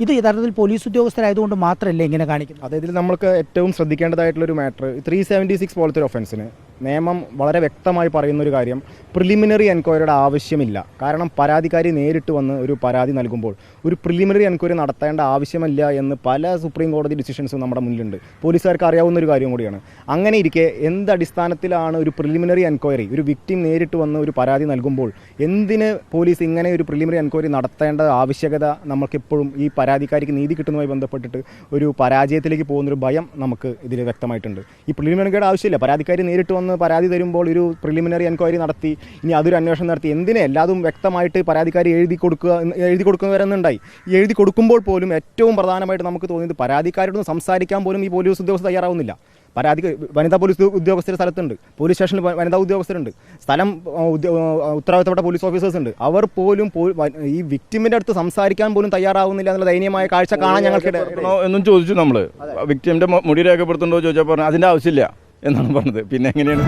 ഇത് യഥാർത്ഥത്തിൽ പോലീസ് ഉദ്യോഗസ്ഥരായതുകൊണ്ട് മാത്രമല്ലേ ഇങ്ങനെ കാണിക്കുന്നത്? അതായത് നമ്മൾക്ക് ഏറ്റവും ശ്രദ്ധിക്കേണ്ടതായിട്ടുള്ളൊരു മാറ്റർ 376 പോലത്തെ ഒരു ഒഫൻസിന് നിയമം വളരെ വ്യക്തമായി പറയുന്നൊരു കാര്യം പ്രിലിമിനറി എൻക്വയറിയുടെ ആവശ്യമില്ല. കാരണം പരാതിക്കാരി നേരിട്ട് വന്ന് ഒരു പരാതി നൽകുമ്പോൾ ഒരു പ്രിലിമിനറി എൻക്വയറി നടത്തേണ്ട ആവശ്യമില്ല എന്ന് പല സുപ്രീം കോടതി ഡിസിഷൻസും നമ്മുടെ മുന്നിലുണ്ട്. പോലീസുകാർക്ക് അറിയാവുന്ന ഒരു കാര്യം കൂടിയാണ്. അങ്ങനെ ഇരിക്കെ എന്തടിസ്ഥാനത്തിലാണ് ഒരു പ്രിലിമിനറി എൻക്വയറി, ഒരു വിക്ടിം നേരിട്ട് വന്ന് ഒരു പരാതി നൽകുമ്പോൾ എന്തിന് പോലീസ് ഇങ്ങനെ ഒരു പ്രിലിമിനറി എൻക്വയറി നടത്തേണ്ട ആവശ്യകത നമുക്കെപ്പോഴും ഈ പരാതിക്കാരിക്ക് നീതി കിട്ടുന്നതുമായി ബന്ധപ്പെട്ടിട്ട് ഒരു പരാജയത്തിലേക്ക് പോകുന്നൊരു ഭയം നമുക്ക് ഇതിൽ വ്യക്തമായിട്ടുണ്ട്. ഈ പ്രിലിമിനറി എൻക്വയറി ആവശ്യമില്ല. പരാതിക്കാരി നേരിട്ട് വന്ന് പരാതി തരുമ്പോൾ ഒരു പ്രിലിമിനറി എൻക്വയറി നടത്തി ഇനി അതൊരു അന്വേഷണം നടത്തി എന്തിനെ എല്ലാതും വ്യക്തമായിട്ട് പരാതിക്കാരി എഴുതി കൊടുക്കുന്നവരെന്നുണ്ടായി. ഈ എഴുതി കൊടുക്കുമ്പോൾ പോലും ഏറ്റവും പ്രധാനമായിട്ട് നമുക്ക് തോന്നിയത് പരാതിക്കാരോട് സംസാരിക്കാൻ പോലും ഈ പോലീസ് ഉദ്യോഗസ്ഥർ തയ്യാറാവുന്നില്ല. വനിതാ പോലീസ് ഉദ്യോഗസ്ഥർ സ്ഥലത്തുണ്ട്, പോലീസ് സ്റ്റേഷനിൽ വനിതാ ഉദ്യോഗസ്ഥരുണ്ട്, സ്ഥലം ഉത്തരവാദിത്തപ്പെട്ട പോലീസ് ഓഫീസേഴ്സ് ഉണ്ട്. അവർ പോലും ഈ വിക്ടിമിൻ്റെ അടുത്ത് സംസാരിക്കാൻ പോലും തയ്യാറാവുന്നില്ല എന്നുള്ള ദയനീയമായ കാഴ്ച കാണാൻ ഞങ്ങൾക്കിടെ എന്നും ചോദിച്ചു. നമ്മൾ വിക്ടിമിൻ്റെ മുടി രേഖപ്പെടുത്തുന്നുണ്ടോ ചോദിച്ചാൽ പറഞ്ഞു അതിൻ്റെ ആവശ്യമില്ല എന്നാണ് പറഞ്ഞത്. പിന്നെ എങ്ങനെയാണ്